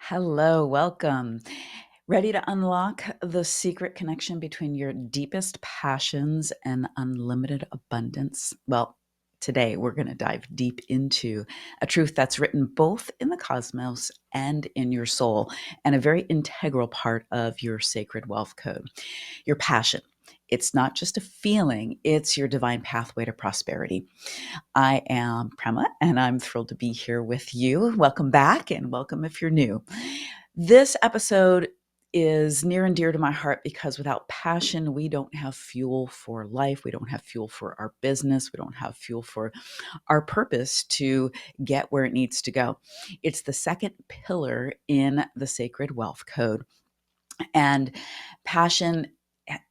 Hello, welcome. Ready to unlock the secret connection between your deepest passions and unlimited abundance? Well, today we're going to dive deep into a truth that's written both in the cosmos and in your soul, and a very integral part of your sacred wealth code, your passion. It's not just a feeling, it's your divine pathway to prosperity. I am Prema, and I'm thrilled to be here with you. Welcome back, and welcome if you're new. This episode is near and dear to my heart because without passion, we don't have fuel for life. We don't have fuel for our business. We don't have fuel for our purpose to get where it needs to go. It's the second pillar in the sacred wealth code. And passion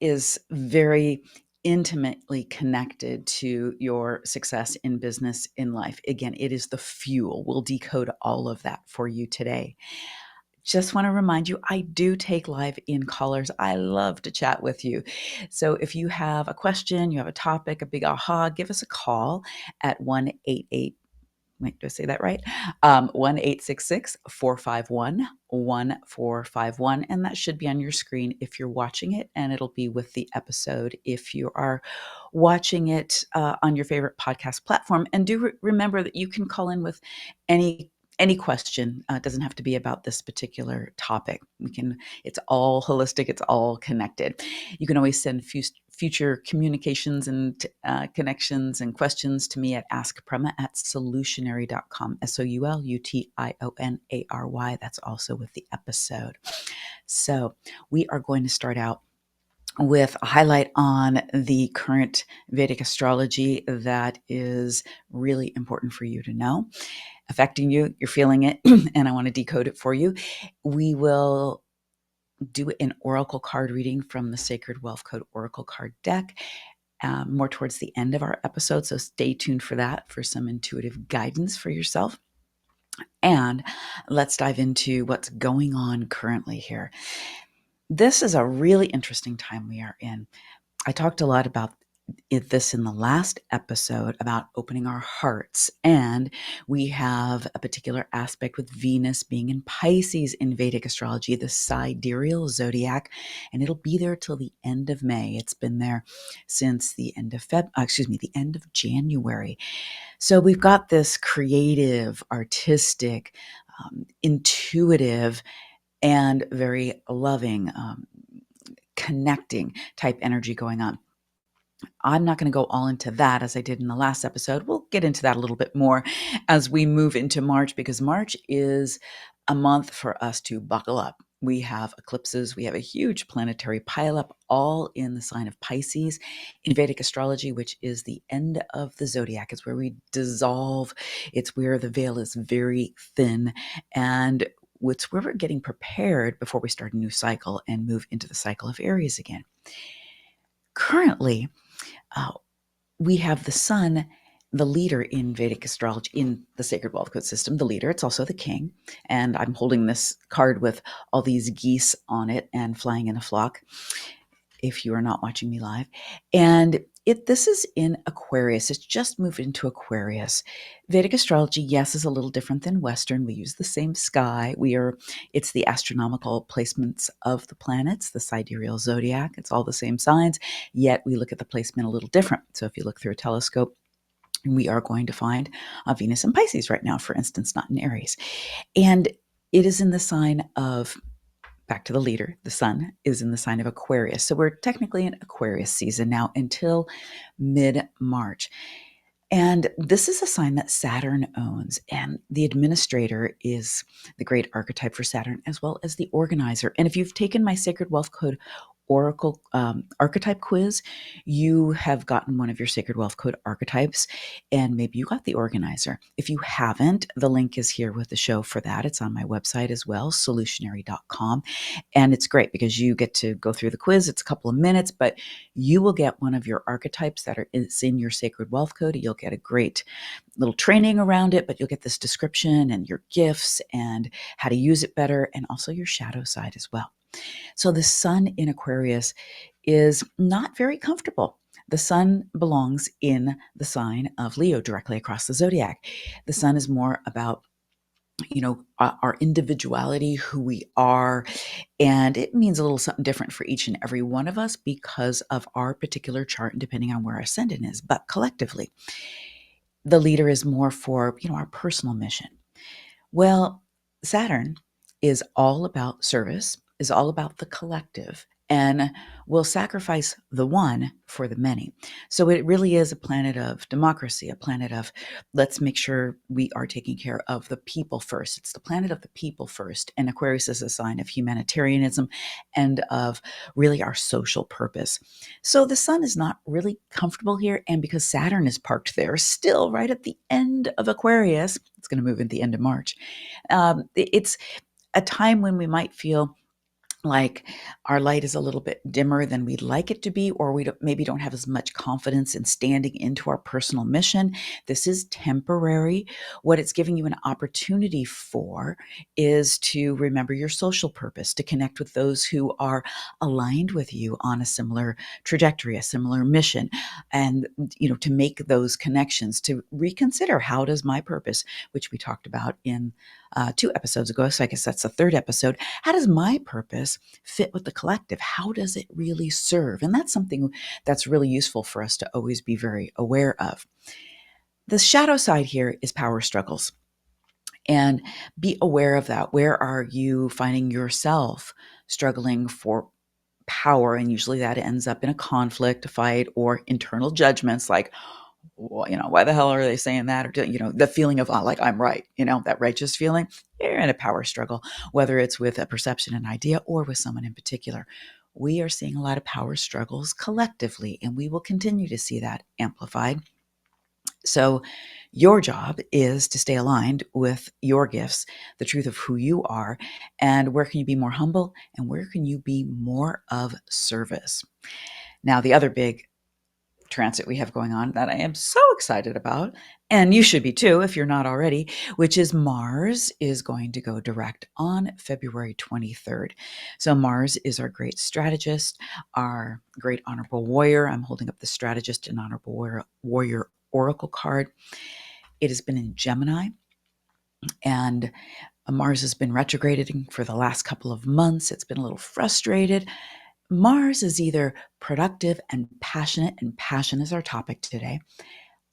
is very intimately connected to your success in business, in life. Again, it is the fuel. We'll decode all of that for you today. Just want to remind you, I do take live in callers. I love to chat with you. So if you have a question, you have a topic, a big aha, give us a call at 188. Wait, do I say that right? 1-866-451-1451. And that should be on your screen if you're watching it, and it'll be with the episode if you are watching it on your favorite podcast platform. And do remember that you can call in with any question. It doesn't have to be about this particular topic. It's all holistic, it's all connected. You can always send future communications and connections and questions to me at askprema@solutionary.com, SOULUTIONARY. That's also with the episode. So we are going to start out with a highlight on the current Vedic astrology that is really important for you to know, affecting you. You're feeling it, and I want to decode it for you. We will do an oracle card reading from the Sacred Wealth Code Oracle card deck more towards the end of our episode. So stay tuned for that, for some intuitive guidance for yourself. And let's dive into what's going on currently here. This is a really interesting time we are in. I talked a lot about this in the last episode about opening our hearts. And we have a particular aspect with Venus being in Pisces in Vedic astrology, the sidereal zodiac, and it'll be there till the end of May. It's been there since the end of the end of January. So we've got this creative, artistic, intuitive, and very loving, connecting type energy going on. I'm not going to go all into that as I did in the last episode. We'll get into that a little bit more as we move into March, because March is a month for us to buckle up. We have eclipses. We have a huge planetary pileup, all in the sign of Pisces in Vedic astrology, which is the end of the zodiac. It's where we dissolve. It's where the veil is very thin. And it's where we're getting prepared before we start a new cycle and move into the cycle of Aries again. Currently, we have the sun, the leader in Vedic astrology, in the sacred wealth code system, the leader. It's also the king. And I'm holding this card with all these geese on it and flying in a flock, if you are not watching me live. And this is in Aquarius. It's just moved into Aquarius. Vedic astrology, yes, is a little different than Western. We use the same sky. It's the astronomical placements of the planets, the sidereal zodiac. It's all the same signs, yet we look at the placement a little different. So if you look through a telescope, we are going to find Venus in Pisces right now, for instance, not in Aries. And it is in the sign of, back to the leader, the sun is in the sign of Aquarius. So we're technically in Aquarius season now until mid-March. And this is a sign that Saturn owns. And the administrator is the great archetype for Saturn, as well as the organizer. And if you've taken my Sacred Wealth Code Oracle archetype quiz, you have gotten one of your Sacred Wealth Code archetypes, and maybe you got the organizer. If you haven't, the link is here with the show for that. It's on my website as well, solutionary.com. And it's great because you get to go through the quiz. It's a couple of minutes, but you will get one of your archetypes it's in your Sacred Wealth Code. You'll get a great little training around it, but you'll get this description and your gifts and how to use it better, and also your shadow side as well. So the sun in Aquarius is not very comfortable. The sun belongs in the sign of Leo, directly across the zodiac. The sun is more about our individuality, who we are. And it means a little something different for each and every one of us because of our particular chart and depending on where our ascendant is. But collectively, the leader is more for, our personal mission. Well, Saturn is all about service, is all about the collective, and will sacrifice the one for the many. So it really is a planet of democracy, a planet of let's make sure we are taking care of the people first. It's the planet of the people first. And Aquarius is a sign of humanitarianism and of really our social purpose. So the sun is not really comfortable here. And because Saturn is parked there, still right at the end of Aquarius, it's going to move at the end of March. It's a time when we might feel like our light is a little bit dimmer than we'd like it to be, or we maybe don't have as much confidence in standing into our personal mission. This is temporary. What it's giving you an opportunity for is to remember your social purpose, to connect with those who are aligned with you on a similar trajectory, a similar mission, and to make those connections, to reconsider how does my purpose, which we talked about in 2 episodes ago, so I guess that's the third episode. How does my purpose fit with the collective? How does it really serve? And that's something that's really useful for us to always be very aware of. The shadow side here is power struggles. And be aware of that. Where are you finding yourself struggling for power? And usually that ends up in a conflict, a fight, or internal judgments like, well, why the hell are they saying that? Or, the feeling of like, I'm right, that righteous feeling. You're in a power struggle, whether it's with a perception, an idea, or with someone in particular. We are seeing a lot of power struggles collectively, and we will continue to see that amplified. So your job is to stay aligned with your gifts, the truth of who you are, and where can you be more humble and where can you be more of service. Now, the other big transit we have going on that I am so excited about, and you should be too if you're not already, which is Mars is going to go direct on February 23rd. So Mars is our great strategist, our great honorable warrior. I'm holding up the strategist and honorable warrior oracle card. It has been in Gemini, and Mars has been retrograding for the last couple of months. It's been a little frustrated. Mars is either productive and passion is our topic today,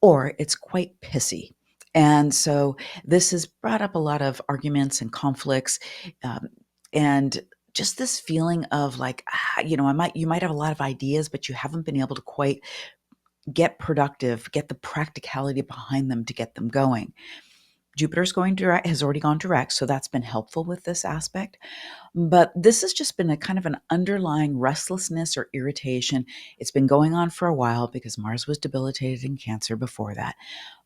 or it's quite pissy. And so this has brought up a lot of arguments and conflicts, and just this feeling of like, you might have a lot of ideas, but you haven't been able to quite get productive, get the practicality behind them to get them going. Jupiter's going direct, has already gone direct, so that's been helpful with this aspect. But this has just been a kind of an underlying restlessness or irritation. It's been going on for a while because Mars was debilitated in Cancer before that.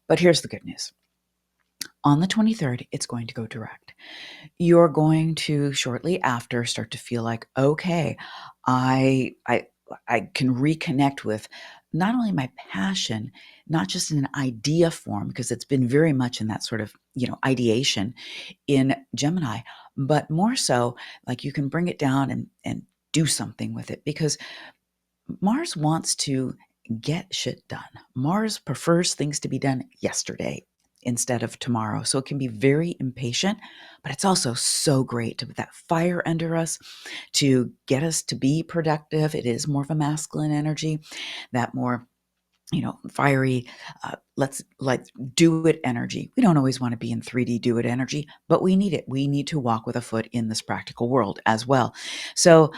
But here's the good news. On the 23rd, it's going to go direct. You're going to shortly after start to feel like, okay, I can reconnect with not only my passion, not just in an idea form, because it's been very much in that sort of, ideation in Gemini, but more so like you can bring it down and do something with it because Mars wants to get shit done. Mars prefers things to be done yesterday instead of tomorrow. So it can be very impatient, but it's also so great to put that fire under us to get us to be productive. It is more of a masculine energy, that more fiery, let's like do it energy. We don't always want to be in 3D do it energy, but we need it. We need to walk with a foot in this practical world as well. So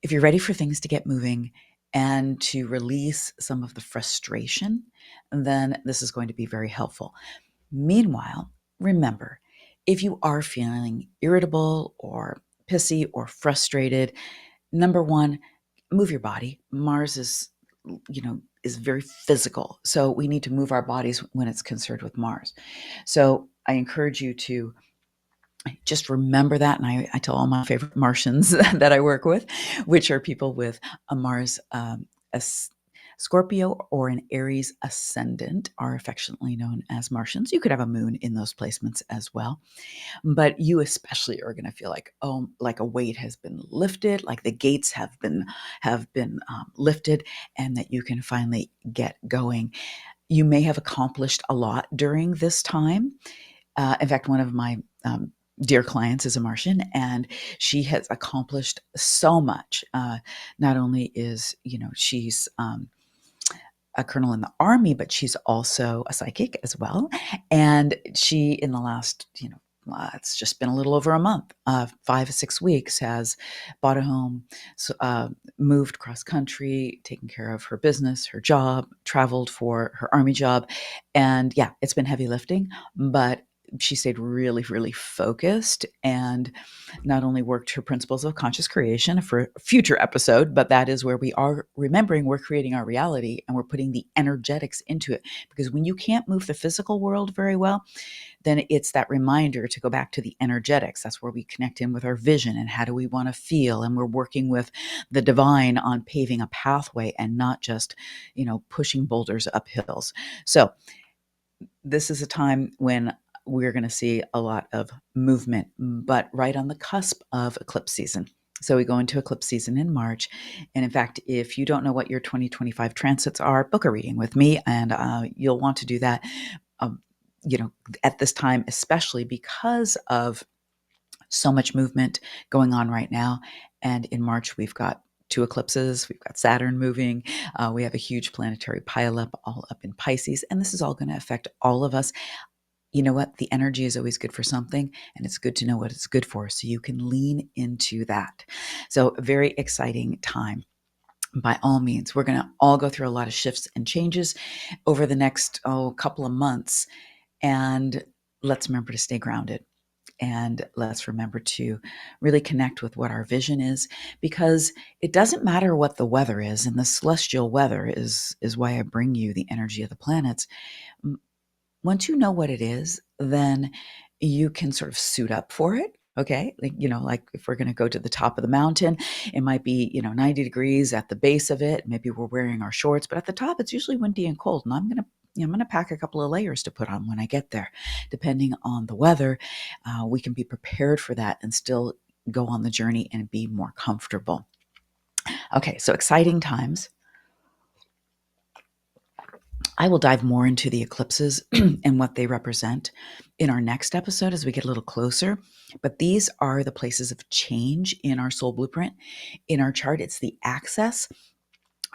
if you're ready for things to get moving and to release some of the frustration, then this is going to be very helpful. Meanwhile, remember, if you are feeling irritable or pissy or frustrated, number one, move your body. Mars is very physical. So we need to move our bodies when it's concerned with Mars. So I encourage you to just remember that. And I tell all my favorite Martians that I work with, which are people with a Mars, a Scorpio or an Aries ascendant, are affectionately known as Martians. You could have a moon in those placements as well. But you especially are going to feel like, oh, like a weight has been lifted, like the gates have been lifted, and that you can finally get going. You may have accomplished a lot during this time. In fact, one of my dear clients is a Martian, and she has accomplished so much. Not only is, she's a colonel in the army, but she's also a psychic as well. And she, in the last, it's just been a little over a month, 5 to 6 weeks, has bought a home, so, moved cross country, taken care of her business, her job, traveled for her army job. And yeah, it's been heavy lifting, but she stayed really, really focused and not only worked her principles of conscious creation for a future episode, but that is where we are remembering we're creating our reality and we're putting the energetics into it. Because when you can't move the physical world very well, then it's that reminder to go back to the energetics. That's where we connect in with our vision and how do we want to feel. And we're working with the divine on paving a pathway and not just, pushing boulders up hills. So this is a time when we're going to see a lot of movement, but right on the cusp of eclipse season. So we go into eclipse season in March. And in fact, if you don't know what your 2025 transits are, book a reading with me, and you'll want to do that, um, at this time, especially because of so much movement going on right now. And in March, we've got two eclipses. We've got Saturn moving. We have a huge planetary pileup all up in Pisces. And this is all going to affect all of us. You know what? The energy is always good for something, and it's good to know what it's good for so you can lean into that. So, a very exciting time. By all means, we're going to all go through a lot of shifts and changes over the next couple of months. And let's remember to stay grounded. And let's remember to really connect with what our vision is, because it doesn't matter what the weather is. And the celestial weather is why I bring you the energy of the planets. Once you know what it is, then you can sort of suit up for it. Okay. Like if we're going to go to the top of the mountain, it might be, 90 degrees at the base of it. Maybe we're wearing our shorts, but at the top, it's usually windy and cold. And I'm going to pack a couple of layers to put on when I get there. Depending on the weather, we can be prepared for that and still go on the journey and be more comfortable. Okay. So exciting times. I will dive more into the eclipses and what they represent in our next episode as we get a little closer. But these are the places of change in our soul blueprint. In our chart, it's the axis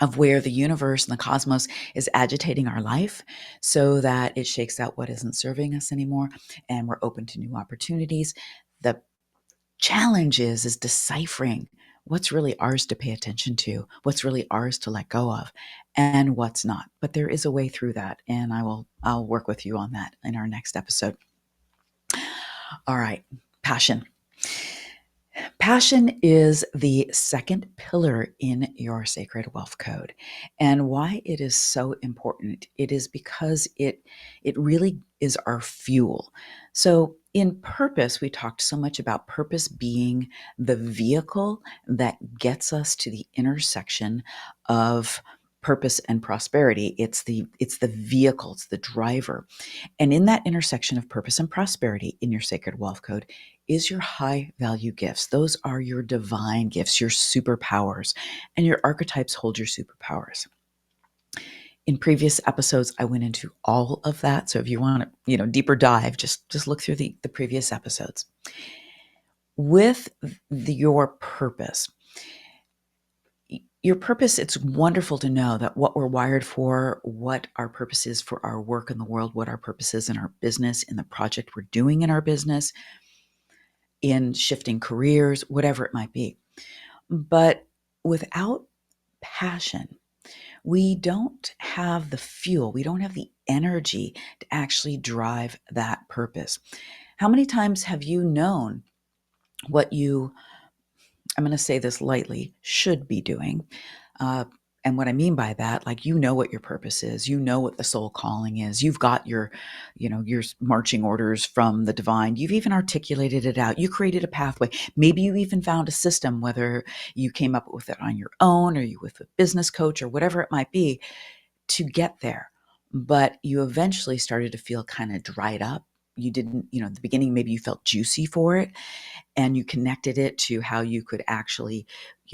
of where the universe and the cosmos is agitating our life so that it shakes out what isn't serving us anymore and we're open to new opportunities. The challenge is deciphering what's really ours to pay attention to, what's really ours to let go of, and what's not. But there is a way through that, and I'll work with you on that in our next episode. All right, passion. Passion is the second pillar in your sacred wealth code. And why it is so important, it is because it really is our fuel. So in purpose, we talked so much about purpose being the vehicle that gets us to the intersection of purpose and prosperity. It's the vehicle, it's the driver. And in that intersection of purpose and prosperity in your sacred wealth code is your high value gifts. Those are your divine gifts, your superpowers, and your archetypes hold your superpowers. In previous episodes, I went into all of that. So if you want to, deeper dive, just look through the previous episodes. With your purpose, it's wonderful to know that what we're wired for, what our purpose is for our work in the world, what our purpose is in our business, in the project we're doing in our business, in shifting careers, whatever it might be. But without passion, we don't have the fuel, we don't have the energy to actually drive that purpose. How many times have you known what you, I'm going to say this lightly, should be doing? And what I mean by that, like, what your purpose is, what the soul calling is, you've got your marching orders from the divine, you've even articulated it out, you created a pathway, maybe you even found a system, whether you came up with it on your own or you with a business coach or whatever it might be, to get there. But you eventually started to feel kind of dried up. You didn't, at the beginning, maybe you felt juicy for it and you connected it to how you could actually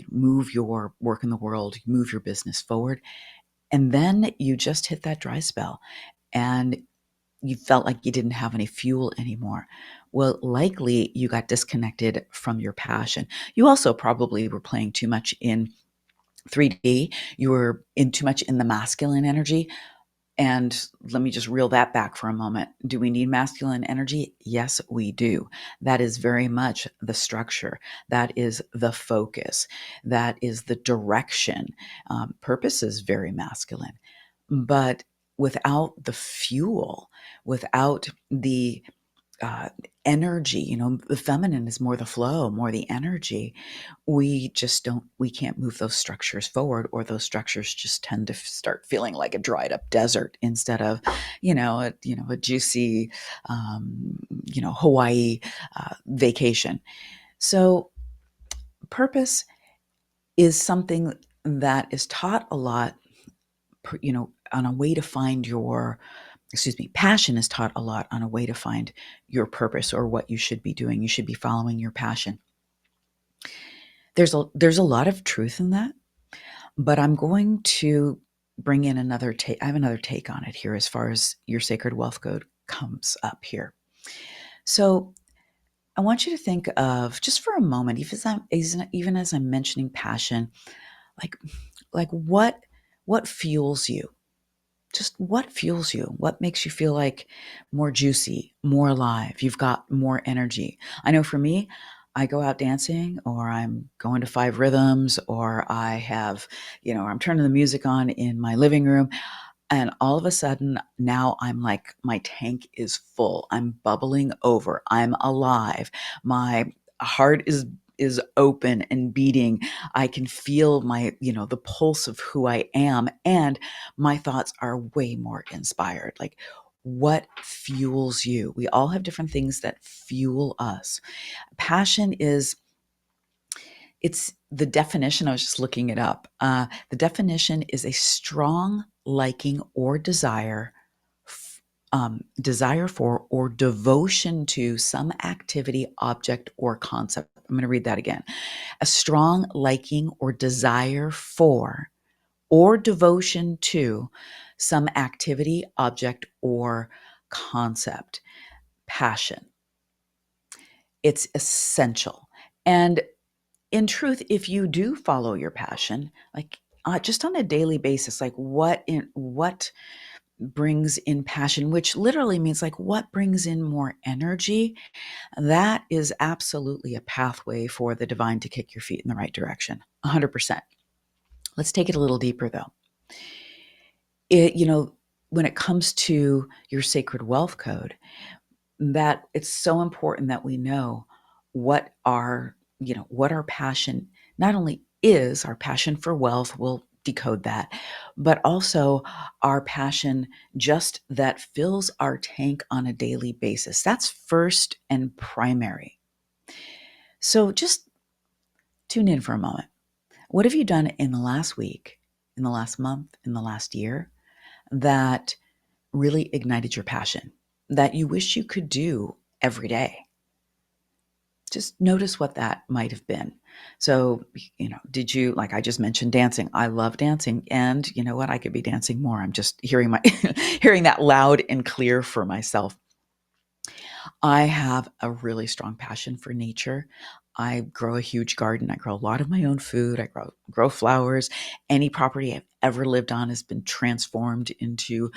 move your work in the world, move your business forward. And then you just hit that dry spell and you felt like you didn't have any fuel anymore. Well, likely you got disconnected from your passion. You also probably were playing too much in 3D. You were in too much in the masculine energy. And let me just reel that back for a moment. Do we need masculine energy? Yes, we do. That is very much the structure. That is the focus. That is the direction. Purpose is very masculine. But without the fuel, without the uh, energy, the feminine is more the flow, more the energy. We can't move those structures forward, or those structures just tend to start feeling like a dried up desert instead of, a juicy, Hawaii vacation. So purpose is something that is taught a lot, on a way to find your passion is taught a lot on a way to find your purpose or what you should be doing. You should be following your passion. There's a lot of truth in that, but I'm going to bring in another take. I have another take on it here as far as your sacred wealth code comes up here. So I want you to think of, just for a moment, even as I'm mentioning passion, like what fuels you? Just what fuels you? What makes you feel like more juicy, more alive? You've got more energy. I know for me, I go out dancing, or I'm going to five rhythms, or I'm turning the music on in my living room. And all of a sudden, now I'm like, my tank is full. I'm bubbling over. I'm alive. My heart is open and beating. I can feel the pulse of who I am, and my thoughts are way more inspired. Like, what fuels you? We all have different things that fuel us. Passion is it's the definition. I was just looking it up. The definition is a strong liking or desire for or devotion to some activity, object, or concept. I'm going to read that again. A strong liking or desire for or devotion to some activity, object, or concept. Passion. It's essential. And in truth, if you do follow your passion, like just on a daily basis, like what brings in passion, which literally means like what brings in more energy, that is absolutely a pathway for the divine to kick your feet in the right direction. 100%. Let's take it a little deeper though. When it comes to your sacred wealth code, that it's so important that we know what our passion not only is. Our passion for wealth, will decode that, but also our passion just that fills our tank on a daily basis. That's first and primary. So just tune in for a moment. What have you done in the last week, in the last month, in the last year that really ignited your passion, that you wish you could do every day? Just notice what that might have been. So, did you, like I just mentioned, dancing? I love dancing, and you know what? I could be dancing more. I'm just hearing hearing that loud and clear for myself. I have a really strong passion for nature. I grow a huge garden. I grow a lot of my own food. I grow flowers. Any property I've ever lived on has been transformed into,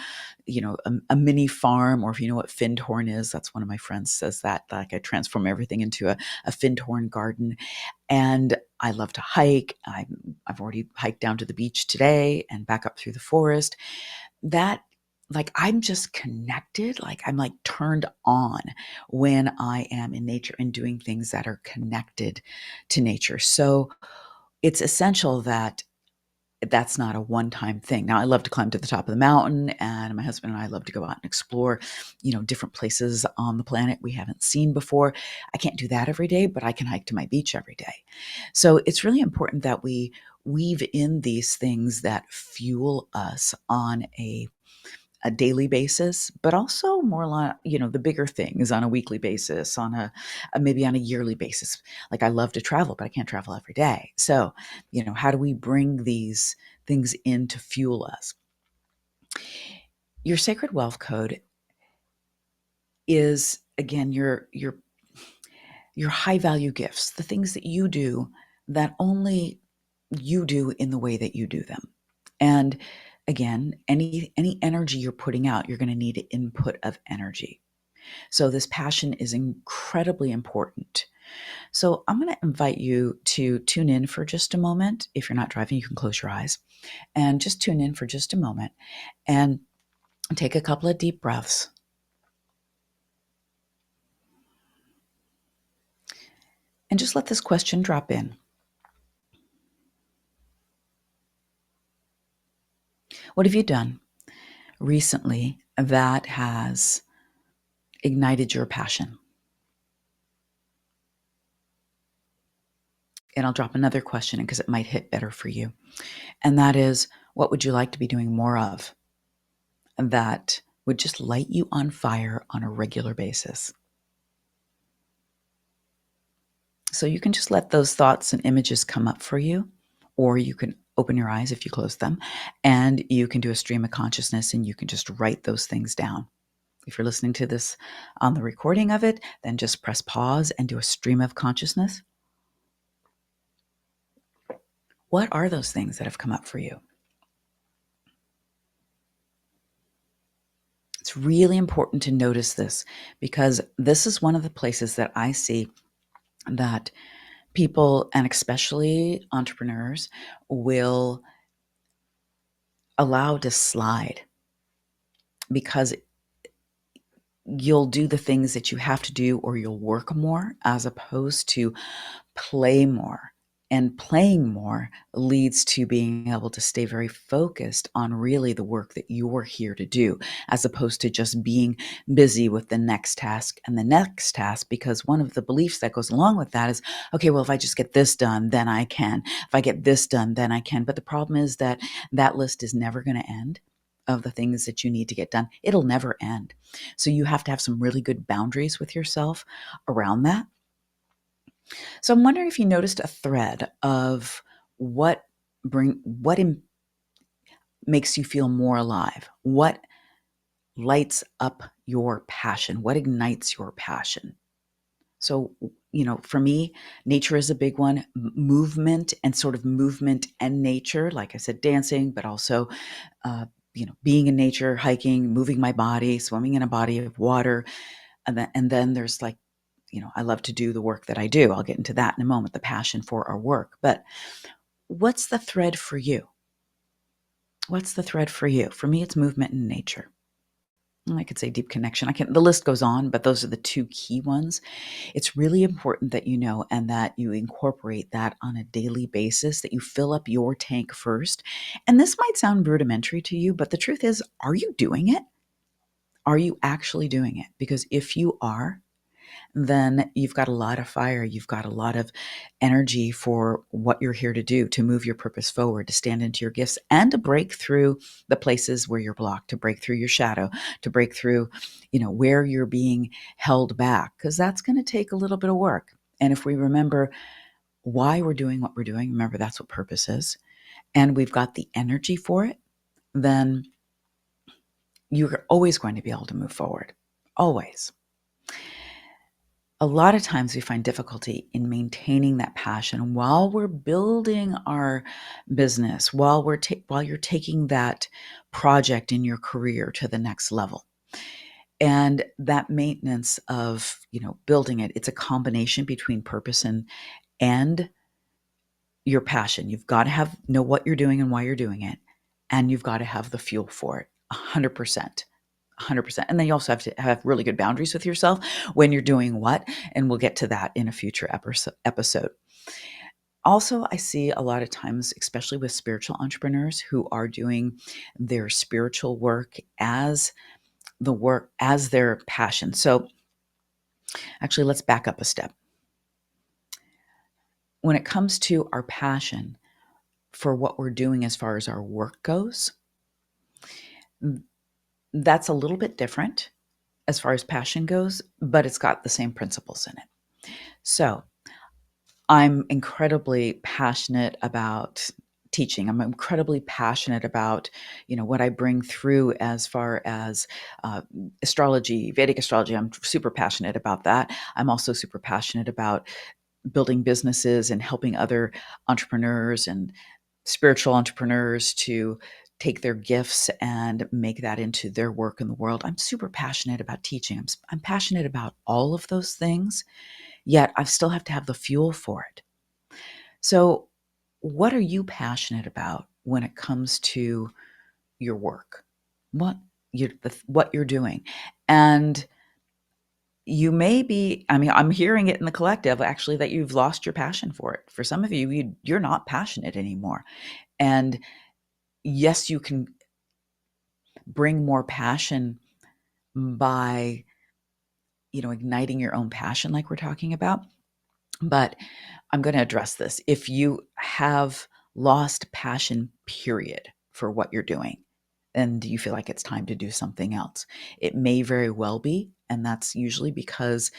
a mini farm. Or if you know what Findhorn is, that's one of my friends says that, like I transform everything into a Findhorn garden. And I love to hike. I've already hiked down to the beach today and back up through the forest. That, like, I'm just connected, like I'm like turned on when I am in nature and doing things that are connected to nature. So it's essential that that's not a one-time thing. Now, I love to climb to the top of the mountain, and my husband and I love to go out and explore, different places on the planet we haven't seen before. I can't do that every day, but I can hike to my beach every day. So it's really important that we weave in these things that fuel us on a daily basis, but also more like, the bigger things on a weekly basis, on maybe on a yearly basis. Like, I love to travel, but I can't travel every day. So, how do we bring these things in to fuel us? Your sacred wealth code is, again, your high value gifts, the things that you do that only you do in the way that you do them. And again, any energy you're putting out, you're going to need input of energy. So this passion is incredibly important. So I'm going to invite you to tune in for just a moment. If you're not driving, you can close your eyes and just tune in for just a moment and take a couple of deep breaths. And just let this question drop in. What have you done recently that has ignited your passion? And I'll drop another question in because it might hit better for you. And that is, what would you like to be doing more of that would just light you on fire on a regular basis? So you can just let those thoughts and images come up for you, or you can open your eyes if you close them, and you can do a stream of consciousness and you can just write those things down. If you're listening to this on the recording of it, then just press pause and do a stream of consciousness. What are those things that have come up for you? It's really important to notice this because this is one of the places that I see that people, and especially entrepreneurs, will allow to slide because you'll do the things that you have to do or you'll work more as opposed to play more. And playing more leads to being able to stay very focused on really the work that you're here to do, as opposed to just being busy with the next task and the next task. Because one of the beliefs that goes along with that is, okay, well, if I just get this done, then I can. If I get this done, then I can. But the problem is that that list is never going to end of the things that you need to get done. It'll never end. So you have to have some really good boundaries with yourself around that. So I'm wondering if you noticed a thread of what makes you feel more alive, what lights up your passion, what ignites your passion. So, for me, nature is a big one. Movement and sort of movement and nature, like I said, dancing, but also, being in nature, hiking, moving my body, swimming in a body of water. And then there's like, I love to do the work that I do. I'll get into that in a moment, the passion for our work. But what's the thread for you? What's the thread for you? For me, it's movement and nature. I could say deep connection. The list goes on, but those are the two key ones. It's really important that you know and that you incorporate that on a daily basis, that you fill up your tank first. And this might sound rudimentary to you, but the truth is, are you doing it? Are you actually doing it? Because if you are, then you've got a lot of fire. You've got a lot of energy for what you're here to do, to move your purpose forward, to stand into your gifts, and to break through the places where you're blocked, to break through your shadow, to break through, where you're being held back, because that's going to take a little bit of work. And if we remember why we're doing what we're doing, remember that's what purpose is, and we've got the energy for it, then you're always going to be able to move forward. Always. A lot of times we find difficulty in maintaining that passion while we're building our business, while you're taking that project in your career to the next level. And that maintenance of, building it, it's a combination between purpose and your passion. You've got to know what you're doing and why you're doing it, and you've got to have the fuel for it. 100%. 100%. And then you also have to have really good boundaries with yourself when you're doing what, and we'll get to that in a future episode. Also, I see a lot of times, especially with spiritual entrepreneurs who are doing their spiritual work as their passion. So actually, let's back up a step. When it comes to our passion for what we're doing as far as our work goes, that's a little bit different as far as passion goes, but it's got the same principles in it. So I'm incredibly passionate about teaching. I'm incredibly passionate about, what I bring through as far as astrology, Vedic astrology. I'm super passionate about that. I'm also super passionate about building businesses and helping other entrepreneurs and spiritual entrepreneurs to take their gifts and make that into their work in the world. I'm super passionate about teaching. I'm passionate about all of those things, yet I still have to have the fuel for it. So, what are you passionate about when it comes to your work? What what you're doing? And you may be, I mean, I'm hearing it in the collective actually that you've lost your passion for it. For some of you, you're not passionate anymore. And yes, you can bring more passion by, igniting your own passion like we're talking about. But I'm going to address this. If you have lost passion, period, for what you're doing, and you feel like it's time to do something else, it may very well be. And that's usually because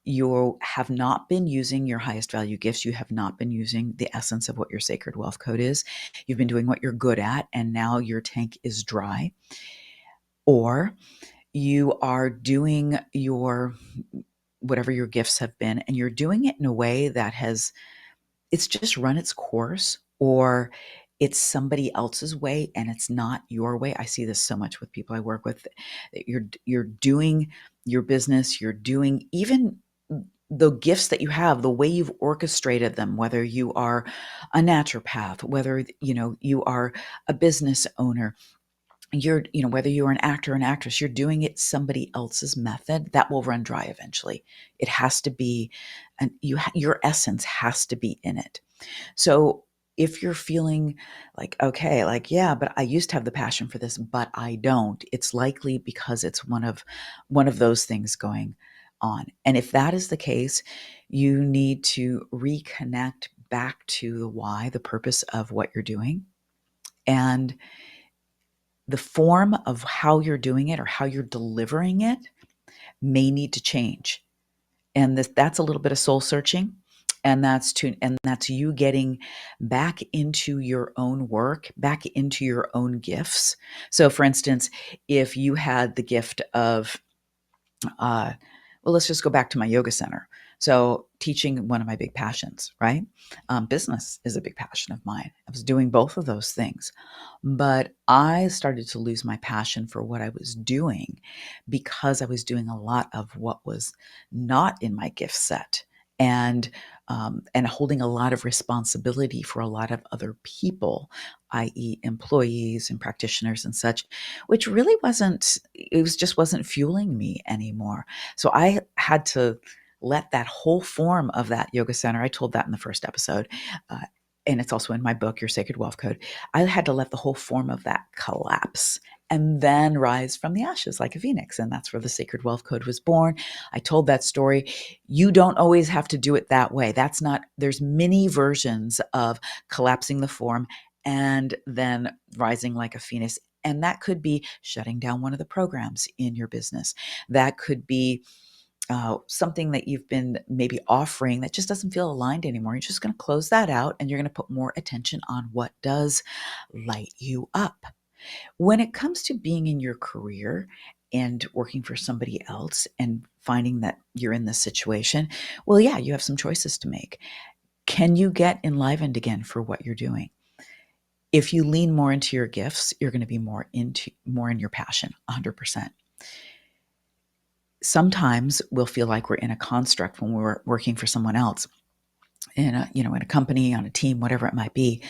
you have not been using your highest value gifts. You have not been using the essence of what your sacred wealth code is. You've been doing what you're good at, and now your tank is dry. Or you are doing your whatever your gifts have been, and you're doing it in a way that it's just run its course, or it's somebody else's way and it's not your way. I see this so much with people I work with. You're doing your business, you're doing even the gifts that you have, the way you've orchestrated them, whether you are a naturopath, whether you are a business owner, whether you're an actor or an actress, you're doing it somebody else's method. That will run dry eventually. It has to be, and your essence has to be in it. So if you're feeling like, okay, like, yeah, but I used to have the passion for this, but I don't, it's likely because it's one of those things going on. And if that is the case, you need to reconnect back to the why, the purpose of what you're doing. And the form of how you're doing it or how you're delivering it may need to change. And that's a little bit of soul searching. And that's you getting back into your own work, back into your own gifts. So for instance, if you had the gift of well, let's just go back to my yoga center. So, teaching, one of my big passions, right? Business is a big passion of mine. I was doing both of those things, but I started to lose my passion for what I was doing because I was doing a lot of what was not in my gift set, and holding a lot of responsibility for a lot of other people, i.e., employees and practitioners and such, which really wasn't fueling me anymore. So I had to let that whole form of that yoga center, I told that in the first episode, uh, and it's also in my book, Your Sacred Wealth Code. I had to let the whole form of that collapse and then rise from the ashes like a phoenix. And that's where the Sacred Wealth Code was born. I told that story. You don't always have to do it that way. There's many versions of collapsing the form and then rising like a phoenix. And that could be shutting down one of the programs in your business. That could be something that you've been maybe offering that just doesn't feel aligned anymore. You're just going to close that out and you're going to put more attention on what does light you up. When it comes to being in your career and working for somebody else and finding that you're in this situation, well, yeah, you have some choices to make. Can you get enlivened again for what you're doing? If you lean more into your gifts, you're going to be more in your passion, 100%. Sometimes we'll feel like we're in a construct when we're working for someone else in a company, on a team, whatever it might be,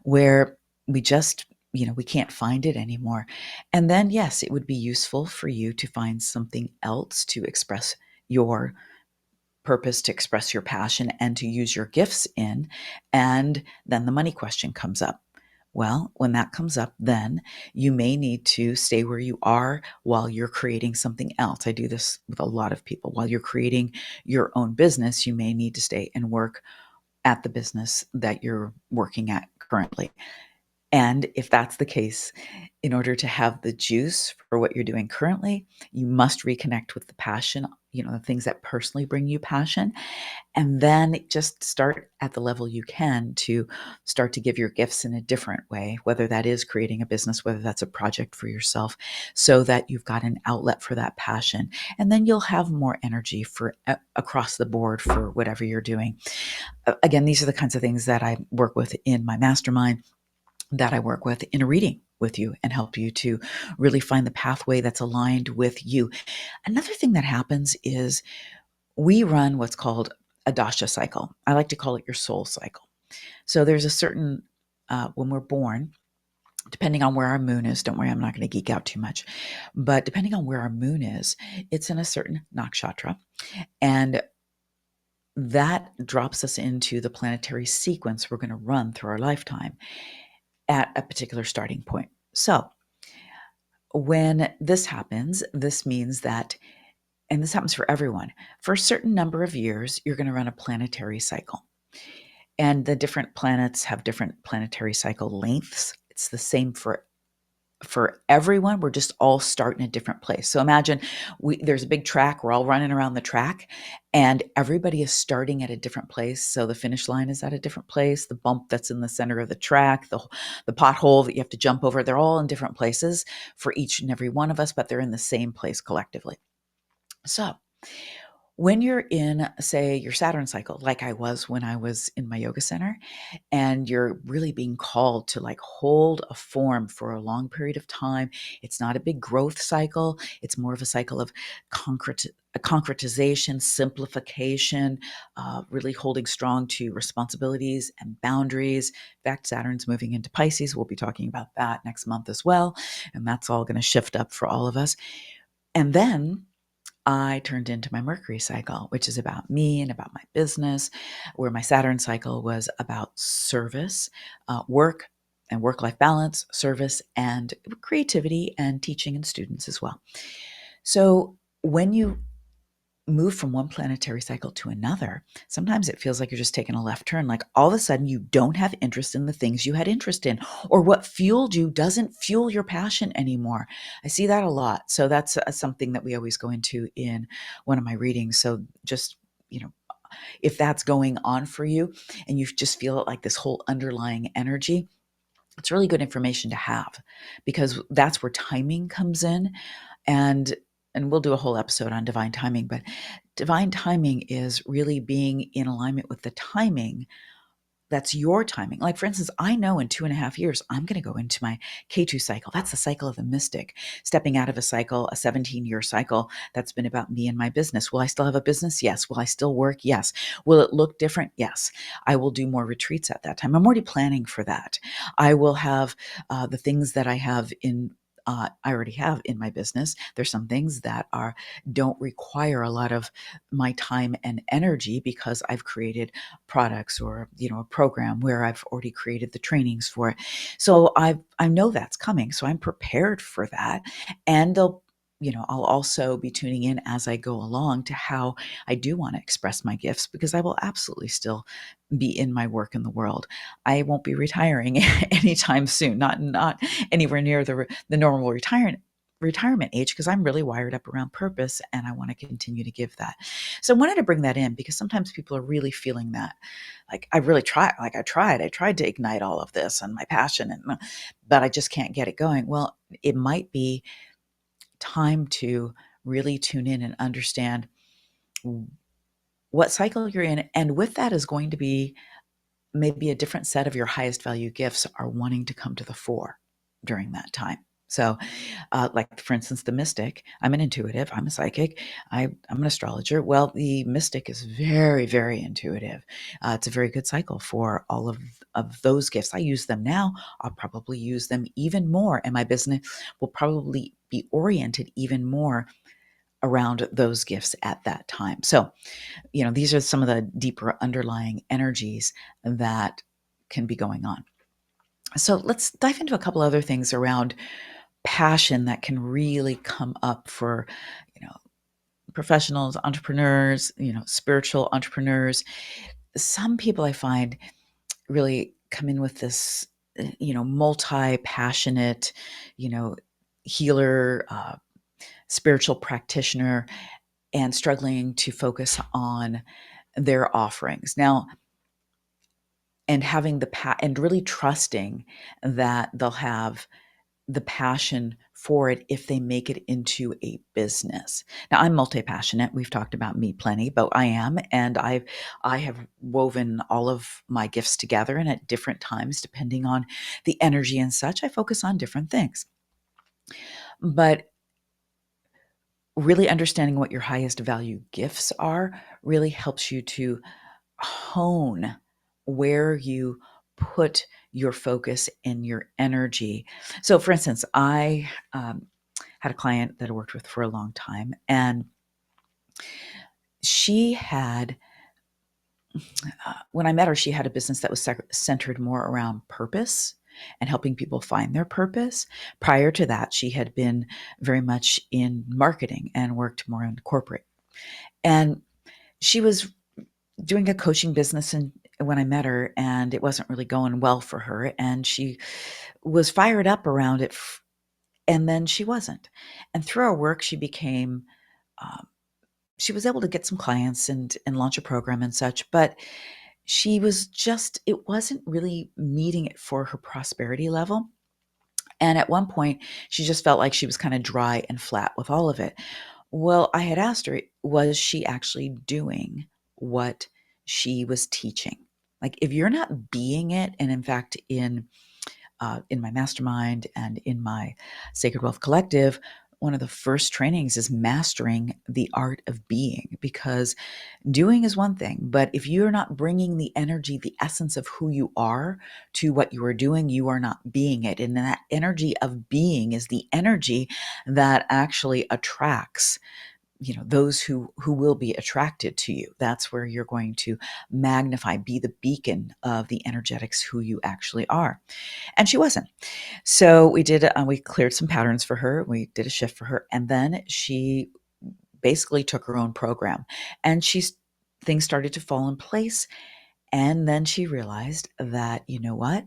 where we just, we can't find it anymore. And then, yes, it would be useful for you to find something else to express your purpose, to express your passion, and to use your gifts in. And then the money question comes up. Well, when that comes up, then you may need to stay where you are while you're creating something else. I do this with a lot of people. While you're creating your own business, you may need to stay and work at the business that you're working at currently. And if that's the case, in order to have the juice for what you're doing currently, you must reconnect with the passion the things that personally bring you passion, and then just start at the level you can to start to give your gifts in a different way, whether that is creating a business, whether that's a project for yourself, so that you've got an outlet for that passion. And then you'll have more energy for across the board for whatever you're doing. Again, these are the kinds of things that I work with in my mastermind, that I work with in a reading with you, and help you to really find the pathway that's aligned with you. Another thing that happens is we run what's called a dasha cycle. I like to call it your soul cycle. So there's a certain, when we're born, depending on where our moon is, don't worry, I'm not going to geek out too much, but depending on where our moon is, it's in a certain nakshatra. And that drops us into the planetary sequence we're going to run through our lifetime at a particular starting point. So when this happens, this means that, and this happens for everyone, for a certain number of years, you're going to run a planetary cycle. And the different planets have different planetary cycle lengths. It's the same for everyone. We're just all starting a different place. So imagine there's a big track. We're all running around the track, and everybody is starting at a different place. So the finish line is at a different place. The bump that's in the center of the track, the pothole that you have to jump over, they're all in different places for each and every one of us, but they're in the same place collectively. So when you're in, say, your Saturn cycle, like I was when I was in my yoga center, and you're really being called to like hold a form for a long period of time, it's not a big growth cycle. It's more of a cycle of concretization, simplification, really holding strong to responsibilities and boundaries. In fact, Saturn's moving into Pisces. We'll be talking about that next month as well. And that's all going to shift up for all of us. And then I turned into my Mercury cycle, which is about me and about my business, where my Saturn cycle was about service, work and work-life balance, service and creativity, and teaching and students as well. So when you move from one planetary cycle to another, sometimes it feels like you're just taking a left turn. Like all of a sudden you don't have interest in the things you had interest in, or what fueled you doesn't fuel your passion anymore. I see that a lot. So that's something that we always go into in one of my readings. So just, if that's going on for you and you just feel like this whole underlying energy, it's really good information to have, because that's where timing comes in. And we'll do a whole episode on divine timing, but divine timing is really being in alignment with the timing that's your timing. Like, for instance, I know in 2.5 years, I'm going to go into my K2 cycle. That's the cycle of the mystic, stepping out of a cycle, a 17-year cycle that's been about me and my business. Will I still have a business? Yes. Will I still work? Yes. Will it look different? Yes. I will do more retreats at that time. I'm already planning for that. I will have the things that I already have in my business. There's some things that don't require a lot of my time and energy, because I've created products, or a program where I've already created the trainings for it. So I know that's coming, so I'm prepared for that. And I'll also be tuning in as I go along to how I do want to express my gifts, because I will absolutely still be in my work in the world. I won't be retiring anytime soon, not anywhere near the normal retirement age, because I'm really wired up around purpose, and I want to continue to give that. So I wanted to bring that in, because sometimes people are really feeling that, like, I really tried, I tried to ignite all of this and my passion, but I just can't get it going. Well, it might be time to really tune in and understand what cycle you're in. And with that is going to be maybe a different set of your highest value gifts are wanting to come to the fore during that time. So, like, for instance, the mystic, I'm an intuitive, I'm a psychic, I'm an astrologer. Well, the mystic is very, very intuitive. It's a very good cycle for all of those gifts. I use them now. I'll probably use them even more. And my business will probably be oriented even more around those gifts at that time. So, these are some of the deeper underlying energies that can be going on. So let's dive into a couple other things around passion that can really come up for, you know, professionals, entrepreneurs, spiritual entrepreneurs. Some people I find really come in with this, multi-passionate, you know, healer, spiritual practitioner. and struggling to focus on their offerings. Now, and having and really trusting that they'll have the passion for it if they make it into a business. Now, I'm multi-passionate. We've talked about me plenty, but I am, and I have woven all of my gifts together, and at different times, depending on the energy and such, I focus on different things. But really understanding what your highest value gifts are really helps you to hone where you put your focus and your energy. So, for instance, I had a client that I worked with for a long time, and she had, when I met her, she had a business that was centered more around purpose and helping people find their purpose. Prior to that, she had been very much in marketing and worked more in corporate. And she was doing a coaching business, and when I met her, and it wasn't really going well for her, and she was fired up around it, and then she wasn't. And through our work, um, she was able to get some clients and launch a program and such, but she was just, it wasn't really meeting it for her prosperity level. And at one point, she just felt like she was kind of dry and flat with all of it. Well, I had asked her, was she actually doing what she was teaching? Like, if you're not being it, and in fact, in my mastermind and in my Sacred Wealth Collective, one of the first trainings is mastering the art of being, because doing is one thing, but if you're not bringing the energy, the essence of who you are to what you are doing, you are not being it. And that energy of being is the energy that actually attracts, those who will be attracted to you. That's where you're going to magnify, be the beacon of the energetics who you actually are. And she wasn't. So we cleared some patterns for her, we did a shift for her, and then she basically took her own program, and things started to fall in place. And then she realized that, you know what,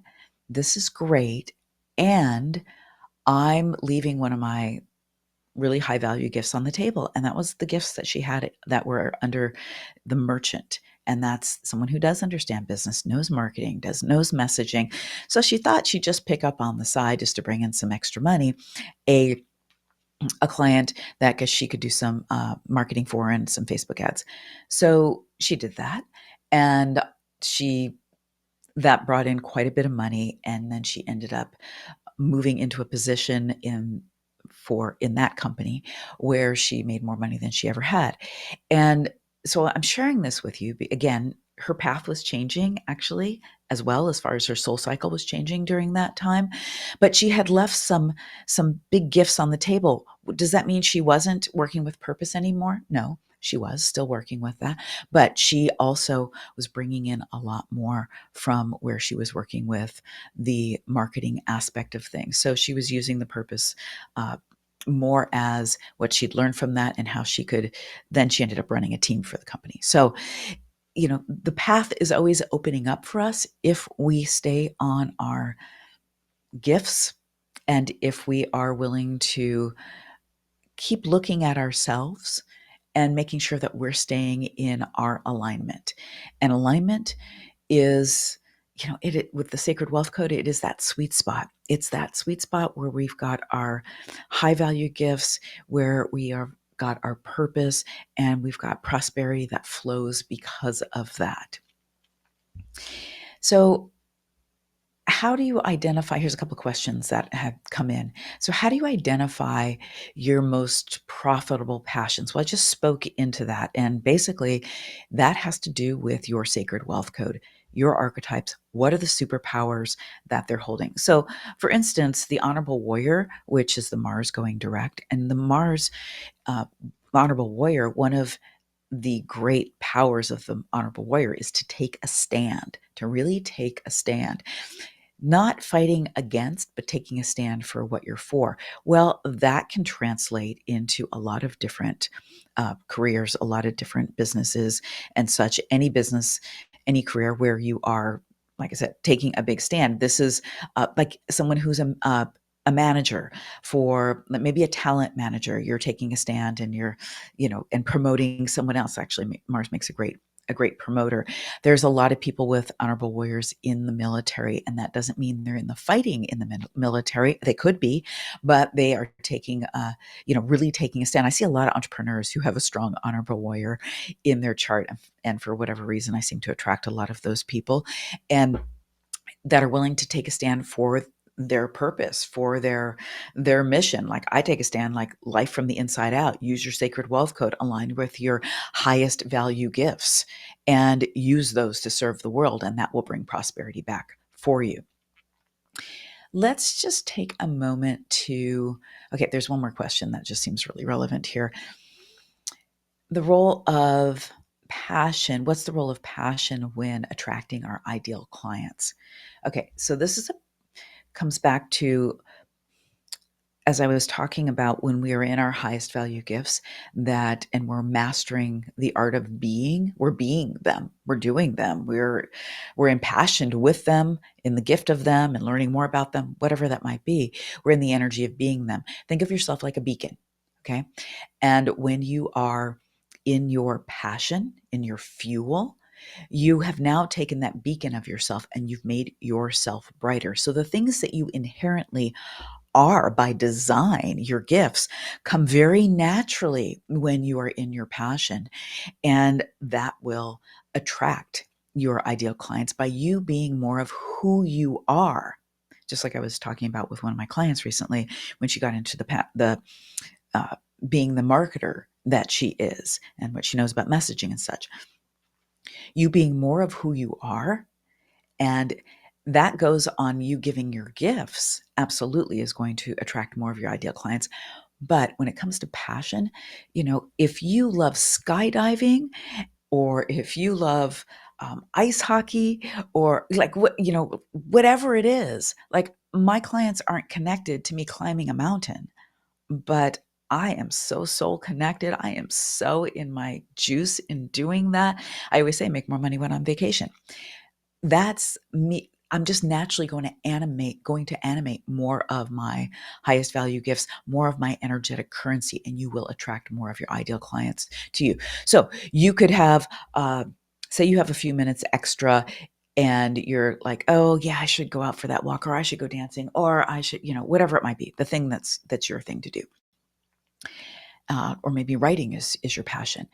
this is great, and I'm leaving one of my really high value gifts on the table. And that was the gifts that she had that were under the merchant. And that's someone who does understand business, knows marketing, knows messaging. So she thought she'd just pick up on the side, just to bring in some extra money, a a client that, because she could do some marketing for, and some Facebook ads. So she did that, and she that brought in quite a bit of money. And then she ended up moving into a position in that company where she made more money than she ever had. And so I'm sharing this with you. Again, her path was changing, actually, as well, as far as her soul cycle was changing during that time. But she had left some big gifts on the table. Does that mean she wasn't working with purpose anymore? No, she was still working with that, but she also was bringing in a lot more from where she was working with the marketing aspect of things. So she was using the purpose uh, more as what she'd learned from that, and how she could, then she ended up running a team for the company. So, the path is always opening up for us if we stay on our gifts, and if we are willing to keep looking at ourselves and making sure that we're staying in our alignment. And alignment is, with the Sacred Wealth Code, it is that sweet spot. It's that sweet spot where we've got our high value gifts, where we are got our purpose, and we've got prosperity that flows because of that. So, how do you identify? Here's a couple of questions that have come in. So, how do you identify your most profitable passions? Well, I just spoke into that. And basically, that has to do with your Sacred Wealth Code, your archetypes. What are the superpowers that they're holding? So, for instance, the Honorable Warrior, which is the Mars going direct, and the Mars uh, Honorable Warrior, one of the great powers of the Honorable Warrior is to take a stand, to really take a stand, not fighting against, but taking a stand for what you're for. Well, that can translate into a lot of different careers, a lot of different businesses and such. Any business, any career where you are, like I said, taking a big stand. This is like someone who's a manager, for maybe a talent manager. You're taking a stand and you're, and promoting someone else. Actually, Mars makes a great promoter. There's a lot of people with honorable warriors in the military, and that doesn't mean they're in the fighting in the military. They could be, but they are taking, really taking a stand. I see a lot of entrepreneurs who have a strong honorable warrior in their chart, and for whatever reason, I seem to attract a lot of those people, and that are willing to take a stand for their purpose, for their mission. Like I take a stand, like life from the inside out. Use your sacred wealth code aligned with your highest value gifts and use those to serve the world, and that will bring prosperity back for you. Let's just take a moment to, okay, there's one more question that just seems really relevant here. The role of passion. What's the role of passion when attracting our ideal clients? Okay, so this comes back to, as I was talking about, when we are in our highest value gifts, and we're mastering the art of being, we're being them, we're doing them, we're impassioned with them, in the gift of them, and learning more about them, whatever that might be. We're in the energy of being them. Think of yourself like a beacon, okay? And when you are in your passion, in your fuel, you have now taken that beacon of yourself and you've made yourself brighter. So the things that you inherently are by design, your gifts, come very naturally when you are in your passion. And that will attract your ideal clients by you being more of who you are. Just like I was talking about with one of my clients recently, when she got into the uh, being the marketer that she is and what she knows about messaging and such. You being more of who you are, and that goes on you giving your gifts, absolutely is going to attract more of your ideal clients. But when it comes to passion, if you love skydiving, or if you love ice hockey, or like whatever it is, like my clients aren't connected to me climbing a mountain, but I am so soul connected. I am so in my juice in doing that. I always say, make more money when on vacation. That's me. I'm just naturally going to animate more of my highest value gifts, more of my energetic currency, and you will attract more of your ideal clients to you. So you could have, say you have a few minutes extra and you're like, oh yeah, I should go out for that walk, or I should go dancing, or I should, whatever it might be, the thing that's your thing to do. Or maybe writing is your passion.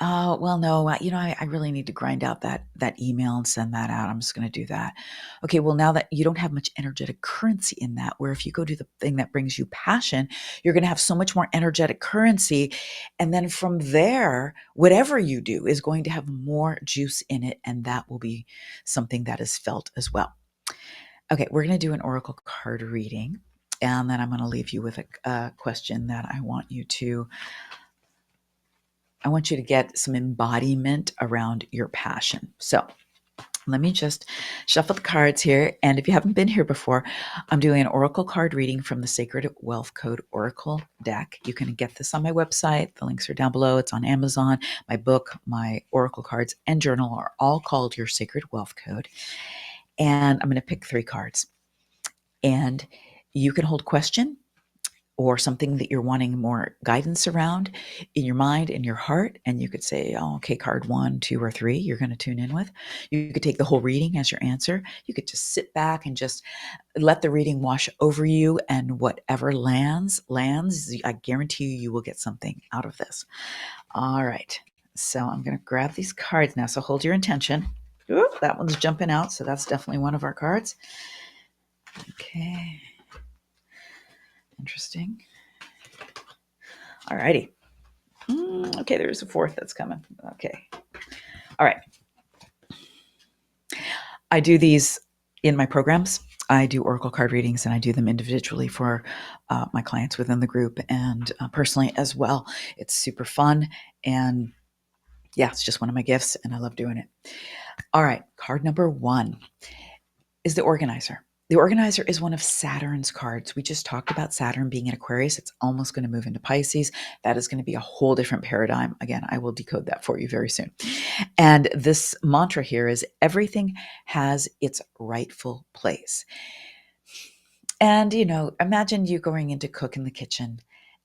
Well, no, I really need to grind out that email and send that out. I'm just going to do that. Okay, well, now that you don't have much energetic currency in that, where if you go do the thing that brings you passion, you're going to have so much more energetic currency. And then from there, whatever you do is going to have more juice in it. And that will be something that is felt as well. Okay, we're going to do an oracle card reading. And then I'm going to leave you with a question that I want you to get some embodiment around your passion. So let me just shuffle the cards here. And if you haven't been here before, I'm doing an oracle card reading from the Sacred Wealth Code Oracle deck. You can get this on my website. The links are down below. It's on Amazon. My book, my oracle cards, and journal are all called Your Sacred Wealth Code. And I'm going to pick 3 cards. And you can hold question or something that you're wanting more guidance around in your mind, in your heart. And you could say, oh, okay, card 1, 2, or 3, you're going to tune in with. You could take the whole reading as your answer. You could just sit back and just let the reading wash over you. And whatever lands, I guarantee you will get something out of this. All right. So I'm going to grab these cards now. So hold your intention. Ooh, that one's jumping out. So that's definitely one of our cards. Okay. Interesting. All righty. Okay, there's a 4th that's coming. Okay. All right. I do these in my programs. I do oracle card readings and I do them individually for my clients within the group and personally as well. It's super fun. And yeah, it's just one of my gifts and I love doing it. All right. Card number 1 is the organizer. The organizer is one of Saturn's cards. We just talked about Saturn being in Aquarius. It's almost going to move into Pisces. That is going to be a whole different paradigm. Again, I will decode that for you very soon. And this mantra here is everything has its rightful place. And, imagine you going in to cook in the kitchen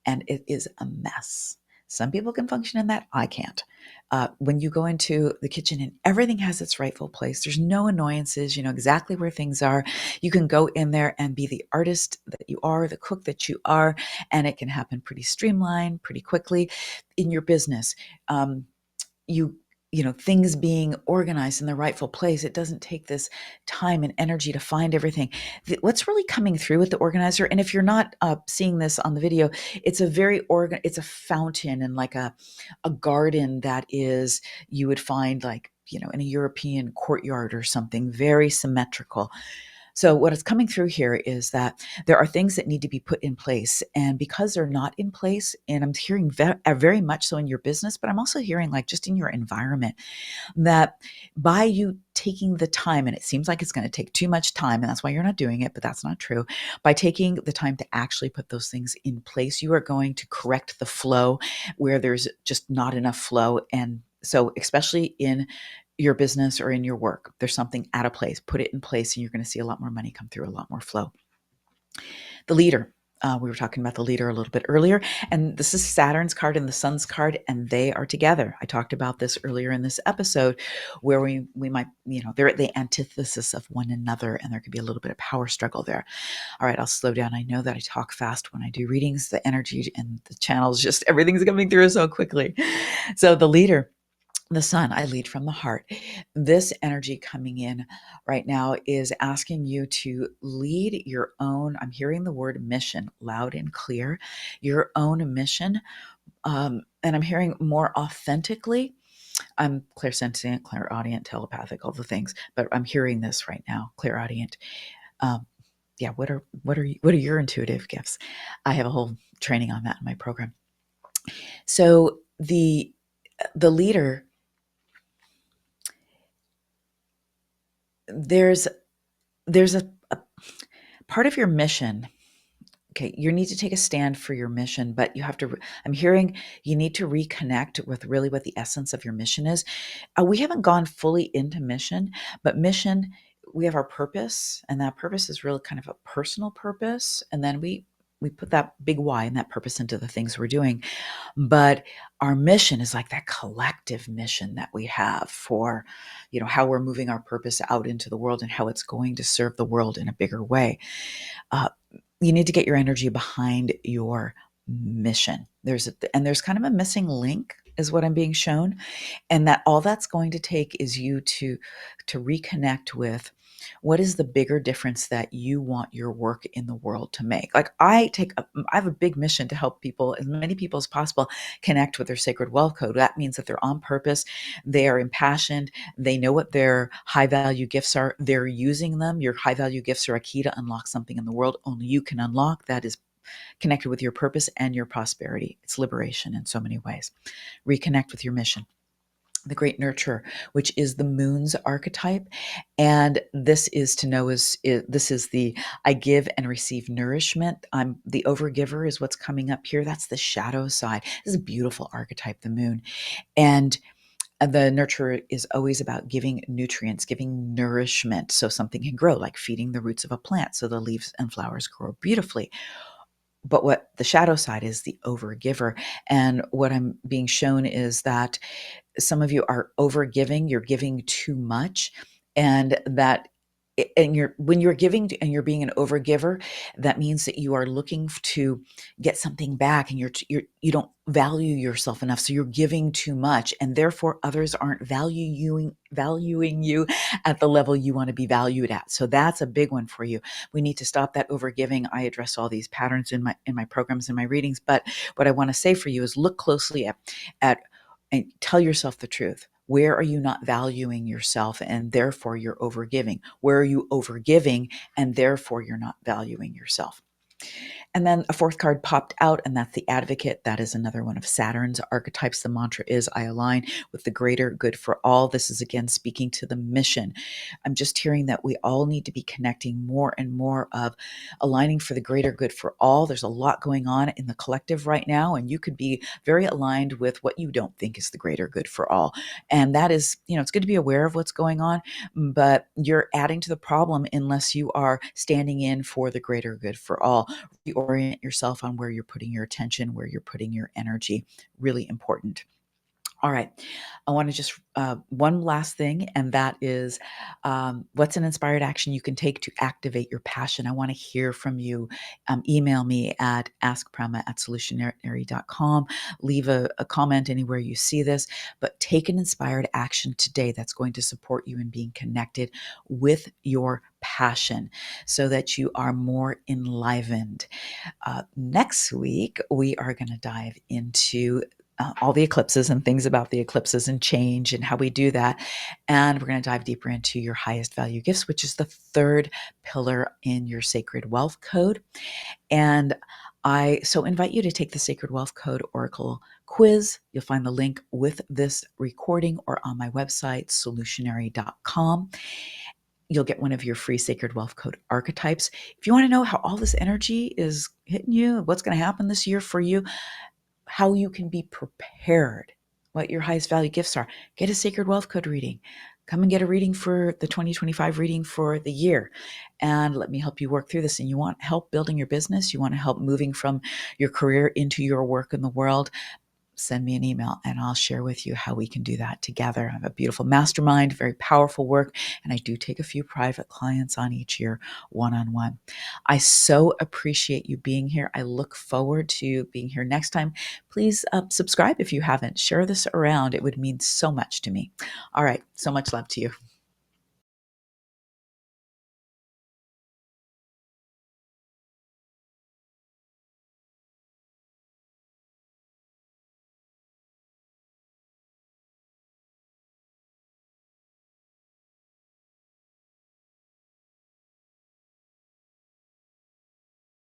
and it is a mess. Some people can function in that. I can't. When you go into the kitchen and everything has its rightful place, there's no annoyances, you know exactly where things are. You can go in there and be the artist that you are, the cook that you are, and it can happen pretty streamlined, pretty quickly in your business. Um, you things being organized in the rightful place, it doesn't take this time and energy to find everything. What's really coming through with the organizer, and if you're not seeing this on the video, it's a it's a fountain and like a garden that is, you would find like, in a European courtyard or something, very symmetrical. So, what is coming through here is that there are things that need to be put in place. And because they're not in place, and I'm hearing very much so in your business, but I'm also hearing like just in your environment, that by you taking the time, and it seems like it's going to take too much time, and that's why you're not doing it, but that's not true. By taking the time to actually put those things in place, you are going to correct the flow where there's just not enough flow. And so, especially in your business or in your work, there's something out of place. Put it in place, and you're going to see a lot more money come through, a lot more flow. The leader. We were talking about the leader a little bit earlier, and this is Saturn's card and the Sun's card, and they are together. I talked about this earlier in this episode, where we might, they're at the antithesis of one another, and there could be a little bit of power struggle there. All right, I'll slow down. I know that I talk fast when I do readings. The energy and the channels, just everything's coming through so quickly. So the leader. The sun, I lead from the heart. This energy coming in right now is asking you to lead your own, I'm hearing the word mission loud and clear, your own mission. And I'm hearing more authentically. I'm clairsentient, clairaudient, telepathic, all the things, but I'm hearing this right now, clairaudient. Yeah, what are your intuitive gifts? I have a whole training on that in my program. So the leader, there's a part of your mission. Okay, you need to take a stand for your mission, but you have to, I'm hearing you need to reconnect with really what the essence of your mission is. We haven't gone fully into mission, but mission, we have our purpose, and that purpose is really kind of a personal purpose. And then we put that big why and that purpose into the things we're doing. But our mission is like that collective mission that we have for, how we're moving our purpose out into the world and how it's going to serve the world in a bigger way. Uh, you need to get your energy behind your mission. There's kind of a missing link is what I'm being shown, and that all that's going to take is you to reconnect with what is the bigger difference that you want your work in the world to make. Like I have a big mission to help people, as many people as possible, connect with their sacred wealth code. That means that they're on purpose, they are impassioned, they know what their high value gifts are, they're using them. Your high value gifts are a key to unlock something in the world only you can unlock, that is connected with your purpose and your prosperity. It's liberation in so many ways. Reconnect with your mission. The great nurturer, which is the moon's archetype. And this is to know this is the I give and receive nourishment. I'm the overgiver is what's coming up here. That's the shadow side. This is a beautiful archetype, the moon. And the nurturer is always about giving nutrients, giving nourishment so something can grow, like feeding the roots of a plant so the leaves and flowers grow beautifully. But what the shadow side is the overgiver. And what I'm being shown is that some of you are overgiving, you're giving too much, and that and you're when you're giving and you're being an overgiver, that means that you are looking to get something back, and you don't value yourself enough, so you're giving too much, and therefore others aren't valuing you at the level you want to be valued at. So that's a big one for you. We need to stop that overgiving. I address all these patterns in my programs and my readings, but what I want to say for you is look closely at and tell yourself the truth. Where are you not valuing yourself and therefore you're overgiving? Where are you overgiving and therefore you're not valuing yourself? And then a fourth card popped out, and that's the Advocate. That is another one of Saturn's archetypes. The mantra is, I align with the greater good for all. This is again speaking to the mission. I'm just hearing that we all need to be connecting more and more of aligning for the greater good for all. There's a lot going on in the collective right now, and you could be very aligned with what you don't think is the greater good for all. And that is, it's good to be aware of what's going on, but you're adding to the problem unless you are standing in for the greater good for all. Reorient yourself on where you're putting your attention, where you're putting your energy. Really important. All right. I want to just one last thing, and that is what's an inspired action you can take to activate your passion? I want to hear from you. Email me at askprema@solutionary.com. Leave a comment anywhere you see this, but take an inspired action today that's going to support you in being connected with your passion so that you are more enlivened. Next week, we are going to dive into all the eclipses and things about the eclipses and change and how we do that. And we're going to dive deeper into your highest value gifts, which is the third pillar in your Sacred Wealth Code. And I so invite you to take the Sacred Wealth Code Oracle quiz. You'll find the link with this recording or on my website, solutionary.com. You'll get one of your free Sacred Wealth Code archetypes. If you want to know how all this energy is hitting you, what's going to happen this year for you, how you can be prepared, what your highest value gifts are, get a Sacred Wealth Code reading. Come and get a reading for the 2025 reading for the year. And let me help you work through this. And you want help building your business, you want to help moving from your career into your work in the world, send me an email and I'll share with you how we can do that together. I have a beautiful mastermind, very powerful work, and I do take a few private clients on each year, one-on-one. I so appreciate you being here. I look forward to being here next time. Please subscribe if you haven't. Share this around. It would mean so much to me. All right. So much love to you.